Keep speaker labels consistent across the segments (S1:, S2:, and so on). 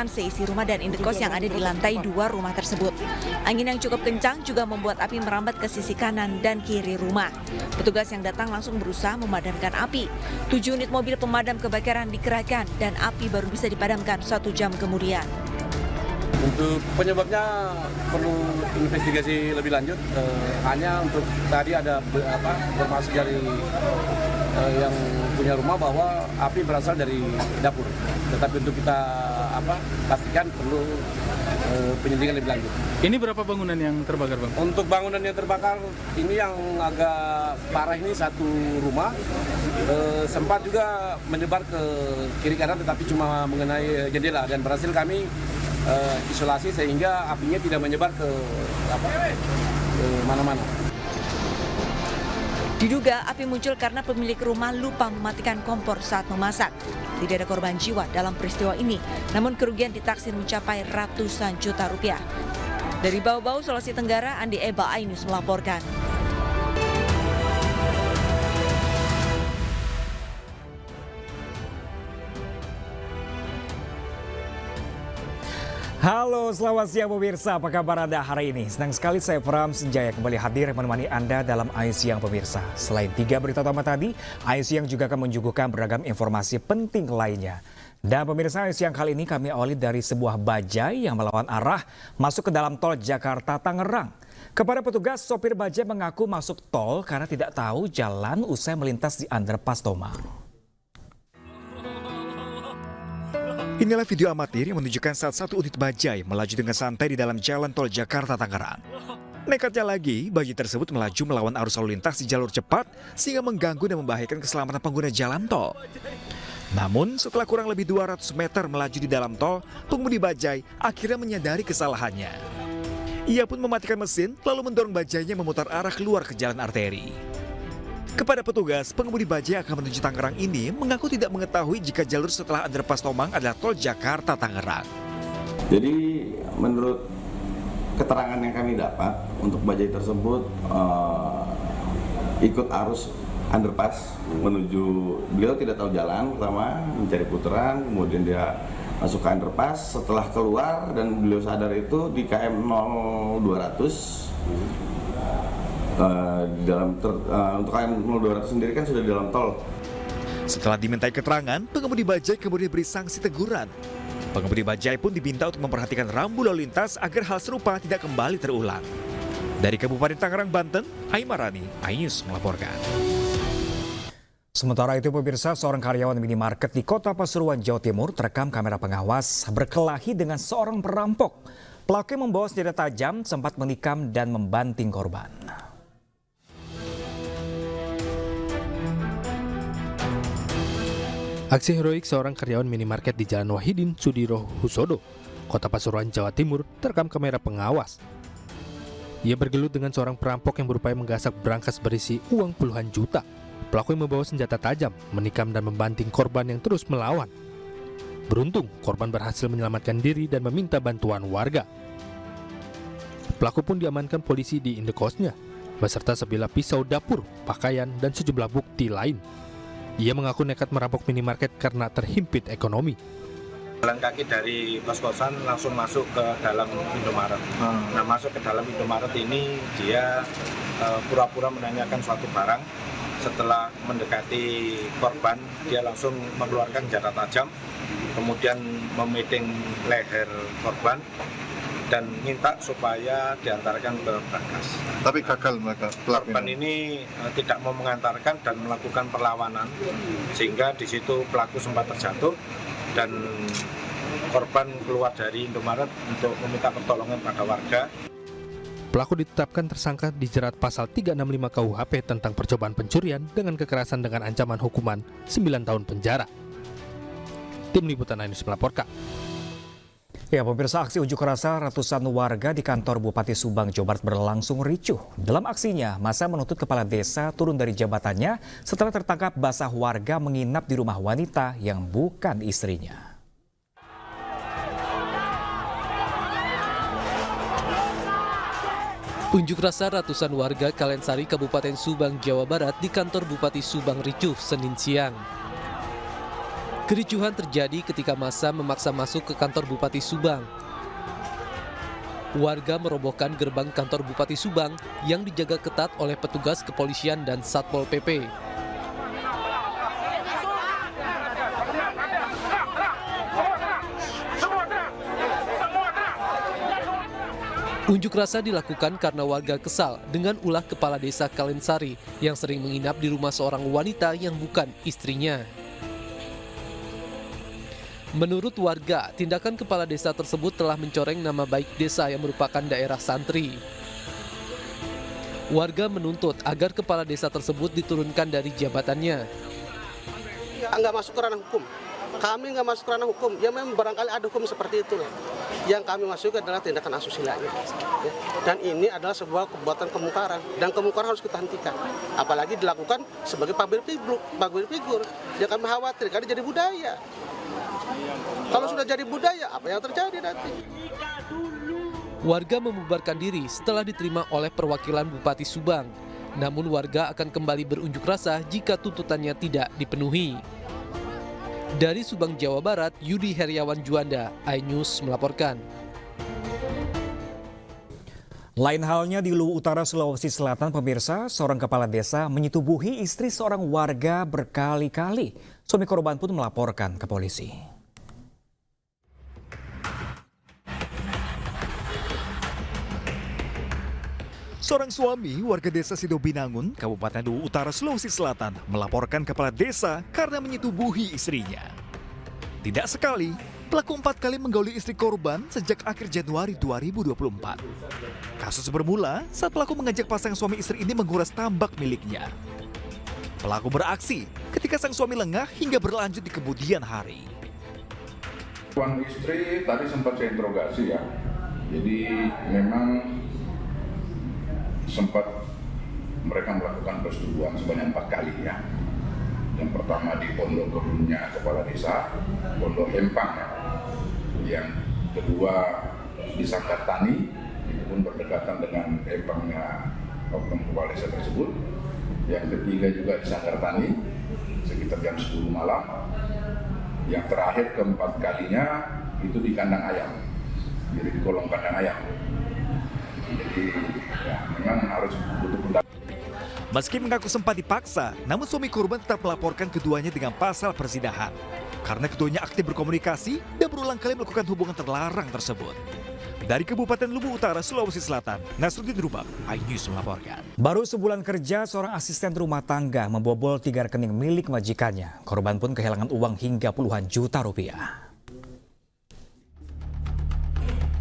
S1: seisi rumah dan indekos yang ada di lantai 2 rumah tersebut. Angin yang cukup kencang juga membuat api merambat ke sisi kanan dan kiri rumah. Petugas yang datang langsung berusaha memadamkan api. 7 unit mobil pemadam kebakaran dikerahkan dan api baru bisa dipadamkan 1 jam kemudian.
S2: Untuk penyebabnya perlu investigasi lebih lanjut. Hanya untuk tadi ada informasi dari yang punya rumah bahwa api berasal dari dapur. Tetapi untuk kita pastikan perlu penyelidikan lebih lanjut.
S3: Ini berapa bangunan yang terbakar, Bang?
S2: Untuk bangunan yang terbakar ini yang agak parah ini satu rumah, sempat juga menyebar ke kiri kanan tetapi cuma mengenai jendela dan berhasil kami isolasi sehingga apinya tidak menyebar ke mana-mana.
S1: Diduga api muncul karena pemilik rumah lupa mematikan kompor saat memasak. Tidak ada korban jiwa dalam peristiwa ini, namun kerugian ditaksir mencapai ratusan juta rupiah. Dari Bau-Bau, Sulawesi Tenggara, Andi Eba, Ainus melaporkan.
S4: Halo, selamat siang pemirsa. Apa kabar Anda hari ini? Senang sekali saya Pram Senjaya kembali hadir menemani Anda dalam Ayu Siang pemirsa. Selain 3 berita utama tadi, Ayu Siang juga akan menyuguhkan beragam informasi penting lainnya. Dan pemirsa, Ayu Siang kali ini kami awali dari sebuah bajai yang melawan arah masuk ke dalam tol Jakarta-Tangerang. Kepada petugas, sopir bajai mengaku masuk tol karena tidak tahu jalan usai melintas di underpass Tomang. Inilah video amatir yang menunjukkan saat satu unit bajai melaju dengan santai di dalam jalan tol Jakarta-Tangerang. Nekatnya lagi, bajai tersebut melaju melawan arus lalu lintas di jalur cepat sehingga mengganggu dan membahayakan keselamatan pengguna jalan tol. Namun, setelah kurang lebih 200 meter melaju di dalam tol, pengemudi bajai akhirnya menyadari kesalahannya. Ia pun mematikan mesin lalu mendorong bajainya memutar arah keluar ke jalan arteri. Kepada petugas, pengemudi bajai akan menuju Tangerang ini mengaku tidak mengetahui jika jalur setelah underpass Tomang adalah tol Jakarta-Tangerang.
S5: Jadi menurut keterangan yang kami dapat, untuk bajai tersebut ikut arus underpass menuju, beliau tidak tahu jalan, pertama mencari putaran, kemudian dia masuk ke underpass, setelah keluar dan beliau sadar itu di KM 0200. Untuk KM 0200 sendiri kan sudah di dalam tol.
S4: Setelah dimintai keterangan, pengemudi bajai kemudian beri sanksi teguran. Pengemudi bajai pun diminta untuk memperhatikan rambu lalu lintas agar hal serupa tidak kembali terulang. Dari Kabupaten Tangerang, Banten, Aimarani, Ainus melaporkan. Sementara itu pemirsa, seorang karyawan minimarket di Kota Pasuruan, Jawa Timur terekam kamera pengawas berkelahi dengan seorang perampok. Pelaku yang membawa senjata tajam sempat menikam dan membanting korban.
S6: Aksi heroik seorang karyawan minimarket di Jalan Wahidin Sudiro Husodo, Kota Pasuruan, Jawa Timur, terekam kamera pengawas. Ia bergelut dengan seorang perampok yang berupaya menggasak berangkas berisi uang puluhan juta. Pelaku yang membawa senjata tajam menikam dan membanting korban yang terus melawan. Beruntung, korban berhasil menyelamatkan diri dan meminta bantuan warga. Pelaku pun diamankan polisi di indekosnya, beserta sebilah pisau dapur, pakaian, dan sejumlah bukti lain. Ia mengaku nekat merampok minimarket karena terhimpit ekonomi.
S7: Jalan kaki dari kos-kosan langsung masuk ke dalam Indomaret. Nah, masuk ke dalam Indomaret ini dia pura-pura menanyakan suatu barang. Setelah mendekati korban, dia langsung mengeluarkan senjata tajam, kemudian memiting leher korban dan minta supaya diantarkan ke berangkas.
S8: Tapi gagal mereka.
S7: Korban ini tidak mau mengantarkan dan melakukan perlawanan, sehingga di situ pelaku sempat terjatuh dan korban keluar dari Indomaret untuk meminta pertolongan pada warga.
S6: Pelaku ditetapkan tersangka dijerat pasal 365 KUHP tentang percobaan pencurian dengan kekerasan dengan ancaman hukuman 9 tahun penjara. Tim Liputan Ainus melaporkan.
S4: Ya pemirsa, aksi unjuk rasa ratusan warga di kantor Bupati Subang, Jawa Barat berlangsung ricuh. Dalam aksinya, massa menuntut kepala desa turun dari jabatannya setelah tertangkap basah warga menginap di rumah wanita yang bukan istrinya.
S9: Unjuk rasa ratusan warga Kalensari, Kabupaten Subang, Jawa Barat di kantor Bupati Subang ricuh Senin siang. Kericuhan terjadi ketika massa memaksa masuk ke kantor Bupati Subang. Warga merobohkan gerbang kantor Bupati Subang yang dijaga ketat oleh petugas kepolisian dan Satpol PP. Unjuk rasa dilakukan karena warga kesal dengan ulah kepala desa Kalensari yang sering menginap di rumah seorang wanita yang bukan istrinya. Menurut warga, tindakan kepala desa tersebut telah mencoreng nama baik desa yang merupakan daerah santri. Warga menuntut agar kepala desa tersebut diturunkan dari jabatannya.
S8: Nggak masuk ke ranah hukum. Kami nggak masuk ke ranah hukum. Ya memang barangkali ada hukum seperti itu. Yang kami masuk adalah tindakan asusila. Dan ini adalah sebuah perbuatan kemungkaran. Dan kemungkaran harus kita hentikan. Apalagi dilakukan sebagai public figure. Yang kami khawatir karena jadi budaya. Kalau sudah jadi budaya, apa yang terjadi nanti?
S9: Warga membubarkan diri setelah diterima oleh perwakilan Bupati Subang. Namun warga akan kembali berunjuk rasa jika tuntutannya tidak dipenuhi. Dari Subang, Jawa Barat, Yudi Heriawan Juanda, iNews melaporkan.
S4: Lain halnya di Luwu Utara, Sulawesi Selatan, pemirsa, seorang kepala desa menyetubuhi istri seorang warga berkali-kali. Suami korban pun melaporkan ke polisi. Seorang suami warga desa Sidobinangun, Kabupaten Luwu Utara, Sulawesi Selatan, melaporkan kepala desa karena menyetubuhi istrinya. Tidak sekali, pelaku 4 kali menggauli istri korban sejak akhir Januari 2024. Kasus bermula saat pelaku mengajak pasangan suami istri ini menguras tambak miliknya. Pelaku beraksi ketika sang suami lengah hingga berlanjut di kemudian hari.
S10: Suami istri tadi sempat saya interogasi ya, jadi memang sempat mereka melakukan persetubuhan sebanyak 4 kali ya. Yang pertama di pondok kebunnya kepala desa, pondok Hempang ya. Yang kedua di Sangkartani, itu pun berdekatan dengan Hempangnya oknum kepala desa tersebut. Yang ketiga juga di Sangkartani, sekitar jam 10 malam. Yang terakhir keempat kalinya itu di kandang ayam, jadi di kolong kandang ayam. Jadi ya, memang harus butuh pendampingan.
S4: Meski mengaku sempat dipaksa, namun suami korban tetap melaporkan keduanya dengan pasal perzinahan. Karena keduanya aktif berkomunikasi dan berulang kali melakukan hubungan terlarang tersebut. Dari Kabupaten Luwu Utara, Sulawesi Selatan, Nasruddin Rubak, iNews melaporkan. Baru sebulan kerja, seorang asisten rumah tangga membobol 3 rekening milik majikannya. Korban pun kehilangan uang hingga puluhan juta rupiah.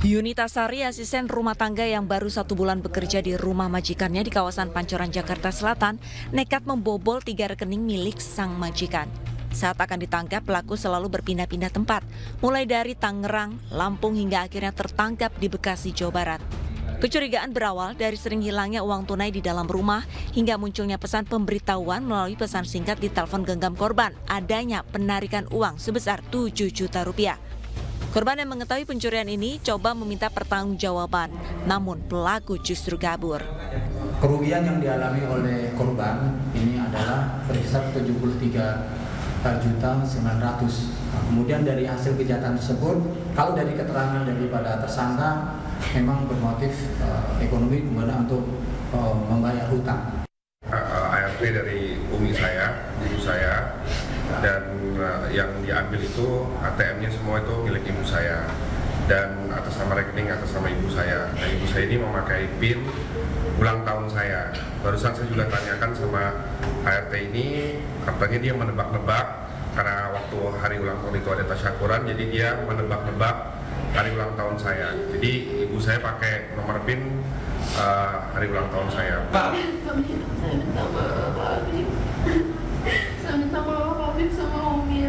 S1: Yunita Sari, asisten rumah tangga yang baru 1 bulan bekerja di rumah majikannya di kawasan Pancoran, Jakarta Selatan, nekat membobol 3 rekening milik sang majikan. Saat akan ditangkap, pelaku selalu berpindah-pindah tempat, mulai dari Tangerang, Lampung hingga akhirnya tertangkap di Bekasi, Jawa Barat. Kecurigaan berawal dari sering hilangnya uang tunai di dalam rumah hingga munculnya pesan pemberitahuan melalui pesan singkat di telepon genggam korban adanya penarikan uang sebesar 7 juta rupiah. Korban yang mengetahui pencurian ini coba meminta pertanggungjawaban, namun pelaku justru kabur.
S11: Kerugian yang dialami oleh korban ini adalah berkisar 73.900.000. Kemudian dari hasil kejahatan tersebut, kalau dari keterangan daripada tersangka memang bermotif ekonomi kemudian untuk membayar hutang.
S7: ART dari umi saya, ibu saya, dan yang diambil itu ATM-nya semua itu milik ibu saya dan atas nama rekening atas nama ibu saya. Nah, ibu saya ini memakai PIN ulang tahun saya. Barusan saya juga tanyakan sama ART ini, katanya dia menebak-nebak karena waktu hari ulang tahun itu ada tasyakuran, jadi dia menebak-nebak hari ulang tahun saya. Jadi ibu saya pakai nomor PIN hari ulang tahun saya. Pak,
S12: saya minta maaf, Habib. Saya minta maaf, Habib, sama Umi.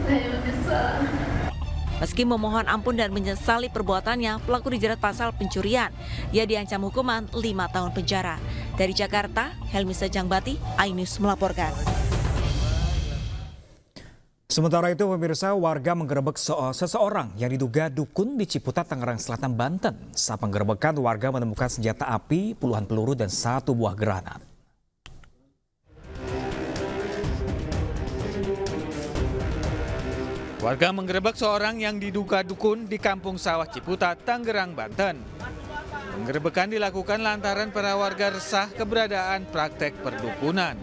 S12: Saya menyesal.
S1: Meski memohon ampun dan menyesali perbuatannya, pelaku dijerat pasal pencurian. Ia diancam hukuman 5 tahun penjara. Dari Jakarta, Helmi Sejangbati, iNews melaporkan.
S4: Sementara itu, pemirsa, warga menggerebek seseorang yang diduga dukun di Ciputat, Tangerang Selatan, Banten. Saat penggerebekan, warga menemukan senjata api, puluhan peluru, dan 1 buah granat.
S3: Warga menggerebek seorang yang diduga dukun di Kampung Sawah Ciputat, Tangerang, Banten. Penggerebekan dilakukan lantaran para warga resah keberadaan praktek perdukunan.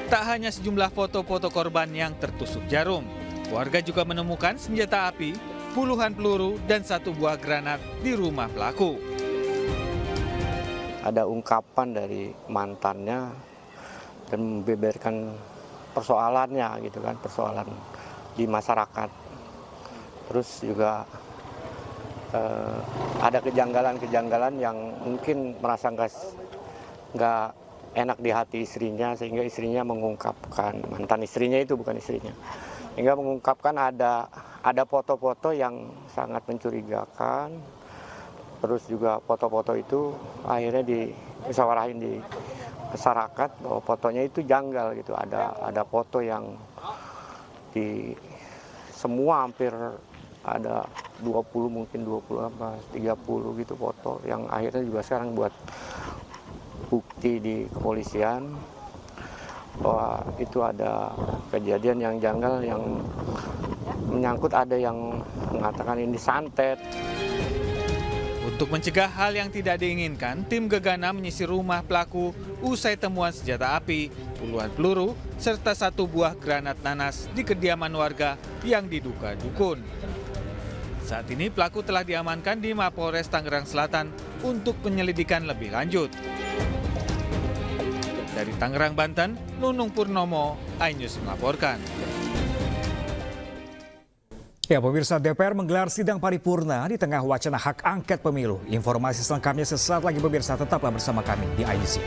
S3: Tak hanya sejumlah foto-foto korban yang tertusuk jarum, warga juga menemukan senjata api, puluhan peluru, dan 1 buah granat di rumah pelaku.
S13: Ada ungkapan dari mantannya dan membeberkan persoalannya gitu kan, persoalan di masyarakat. Terus juga ada kejanggalan-kejanggalan yang mungkin merasa nggak enak di hati istrinya, sehingga istrinya mengungkapkan, mantan istrinya itu bukan istrinya, hingga mengungkapkan ada foto-foto yang sangat mencurigakan. Terus juga foto-foto itu akhirnya dimusyawarahin di masyarakat bahwa fotonya itu janggal gitu. Ada foto yang di semua hampir ada 20 mungkin 20 apa 30 gitu foto yang akhirnya juga sekarang buat bukti di kepolisian bahwa itu ada kejadian yang janggal yang menyangkut, ada yang mengatakan ini santet.
S3: Untuk mencegah hal yang tidak diinginkan, tim Gegana menyisir rumah pelaku usai temuan senjata api, puluhan peluru, serta 1 buah granat nanas di kediaman warga yang diduga dukun. Saat ini pelaku telah diamankan di Mapolres Tangerang Selatan untuk penyelidikan lebih lanjut. Dari Tangerang, Banten, Nunung Purnomo, iNews melaporkan.
S4: Ya, pemirsa, DPR menggelar sidang paripurna di tengah wacana hak angket pemilu. Informasi selengkapnya sesaat lagi, pemirsa, tetaplah bersama kami di iNews.